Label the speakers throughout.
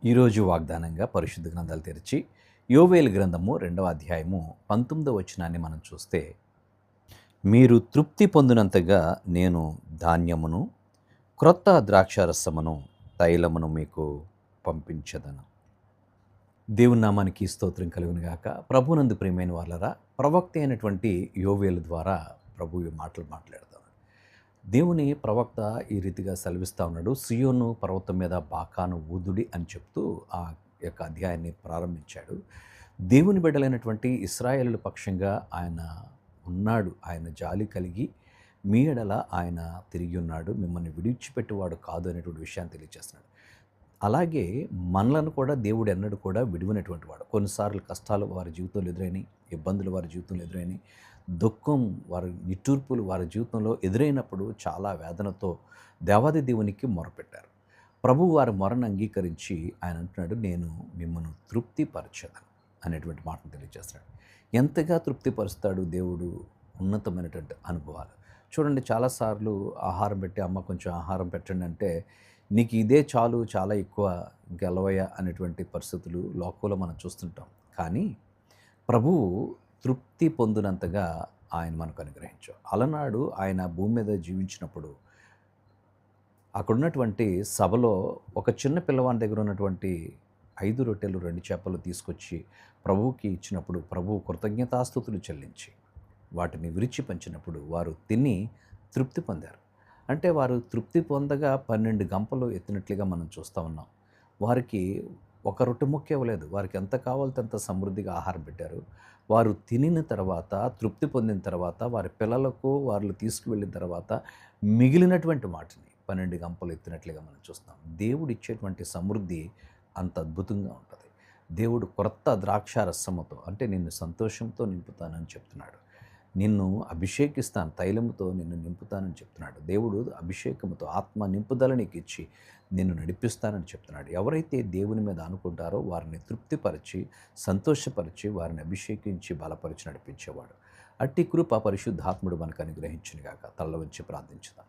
Speaker 1: ఈరోజు వాగ్దానంగా పరిశుద్ధ గ్రంథాలు తెరిచి యోవేలు గ్రంథము 2వ అధ్యాయము 19వ వచనాన్ని మనం చూస్తే, మీరు తృప్తి పొందినంతగా నేను ధాన్యమును, క్రొత్త ద్రాక్షారసమును, తైలమును మీకు పంపించదను. దేవుని నామానికి స్తోత్రం కలుగును గాక. ప్రభునందు ప్రియమైన వాళ్ళరా, ప్రవక్త అయినటువంటి యోవేలు ద్వారా ప్రభు ఈ మాటలు మాట్లాడతాడు. దేవుని ప్రవక్త ఈ రీతిగా సెలవిస్తూ ఉన్నాడు. సియోను పర్వతం మీద బాకాను ఊదుడి అని చెప్తూ ఆ యొక్క అధ్యాయాన్ని ప్రారంభించాడు. దేవుని బిడ్డలైనటువంటి ఇశ్రాయేలుల పక్షంగా ఆయన ఉన్నాడు. ఆయన జాలి కలిగి మీ ఎడల ఆయన తిరిగి ఉన్నాడు, మిమ్మల్ని విడిచిపెట్టేవాడు కాదు అనేటువంటి విషయాన్ని తెలియజేస్తున్నాడు. అలాగే మనలను కూడా దేవుడు ఎన్నడూ కూడా విడివనటువంటి వాడు. కొన్నిసార్లు కష్టాలు వారి జీవితంలో ఎదురైనాయి, ఇబ్బందులు వారి జీవితంలో ఎదురైనాయి, దుఃఖం వారి నిట్టూర్పులు వారి జీవితంలో ఎదురైనప్పుడు చాలా వేదనతో దేవాది దేవునికి మొరపెట్టారు. ప్రభువు వారి మొరను అంగీకరించి ఆయన అంటున్నాడు, నేను మిమ్మల్ని తృప్తిపరచదను అనేటువంటి మాటను తెలియజేస్తాడు. ఎంతగా తృప్తిపరుస్తాడు దేవుడు? ఉన్నతమైనటువంటి అనుభవాలు చూడండి. చాలాసార్లు ఆహారం పెట్టి, అమ్మ కొంచెం ఆహారం పెట్టండి అంటే, నీకు ఇదే చాలు, చాలా ఎక్కువ గెలవయ్య అనేటువంటి పరిస్థితులు లోకంలో మనం చూస్తుంటాం. కానీ ప్రభువు తృప్తి పొందినంతగా ఆయన మనకు అనుగ్రహించాడు. అలనాడు ఆయన భూమి మీద జీవించినప్పుడు అక్కడున్నటువంటి సభలో ఒక చిన్న పిల్లవాని దగ్గర ఉన్నటువంటి 5 రొట్టెలు 2 చేపలు తీసుకొచ్చి ప్రభువుకి ఇచ్చినప్పుడు ప్రభువు కృతజ్ఞతాస్తుతులు చెల్లించి వాటిని విరిచి పంచినప్పుడు వారు తిని తృప్తి పొందారు. అంటే వారు తృప్తి పొందగా 12 గంపలు ఎత్తినట్లుగా మనం చూస్తూ ఉన్నాం. వారికి ఒక రొట్టె ముక్క ఇవ్వలేదు. వారికి ఎంత కావాలంటే అంత సమృద్ధిగా ఆహారం పెట్టారు. వారు తినిన తర్వాత, తృప్తి పొందిన తర్వాత, వారి పిల్లలకు వాళ్ళు తీసుకువెళ్ళిన తర్వాత మిగిలినటువంటి వాటిని 12 గంపలు ఎత్తినట్లుగా మనం చూస్తాం. దేవుడు ఇచ్చేటువంటి సమృద్ధి అంత అద్భుతంగా ఉంటుంది. దేవుడు క్రొత్త ద్రాక్షారసముతో, అంటే నిన్ను సంతోషంతో నింపుతానని చెప్తున్నాడు. నిన్ను అభిషేకిస్తాను, తైలముతో నిన్ను నింపుతానని చెప్తున్నాడు. దేవుడు అభిషేకముతో ఆత్మ నింపుదల నీకు ఇచ్చి నిన్ను నడిపిస్తానని చెప్తున్నాడు. ఎవరైతే దేవుని మీద అనుకుంటారో వారిని తృప్తిపరిచి, సంతోషపరిచి, వారిని అభిషేకించి, బలపరిచి నడిపించేవాడు. అట్టి కృప పరిశుద్ధాత్ముడు మనకు అనుగ్రహించునుగాక. తల్ల వంచి ప్రార్థించుదాం.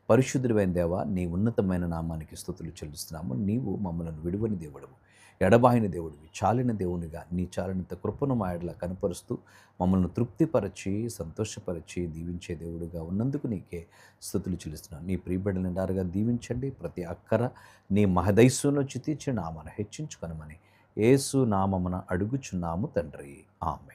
Speaker 1: పరిశుద్ధుడైన దేవా, నీ ఉన్నతమైన నామానికి స్తుతులు చెల్లిస్తున్నాము. నీవు మమ్మల్ని విడువని దేవుడవు, ఎడబాయిన దేవుడివి, చాలిన దేవునిగా నీ చాలినంత కృపను మా ఎడల కనపరుస్తూ మమ్మల్ని తృప్తిపరచి, సంతోషపరిచి, దీవించే దేవుడిగా ఉన్నందుకు నీకే స్తుతులు చెల్లిస్తున్నాను. నీ ప్రియబిడ్డల నిండారుగా దీవించండి. ప్రతి అక్కర నీ మహదైశ్వంలో తీర్చి నామను హెచ్చించుకొనమని యేసు నామమున అడుగుచున్నాము తండ్రి. ఆమేన్.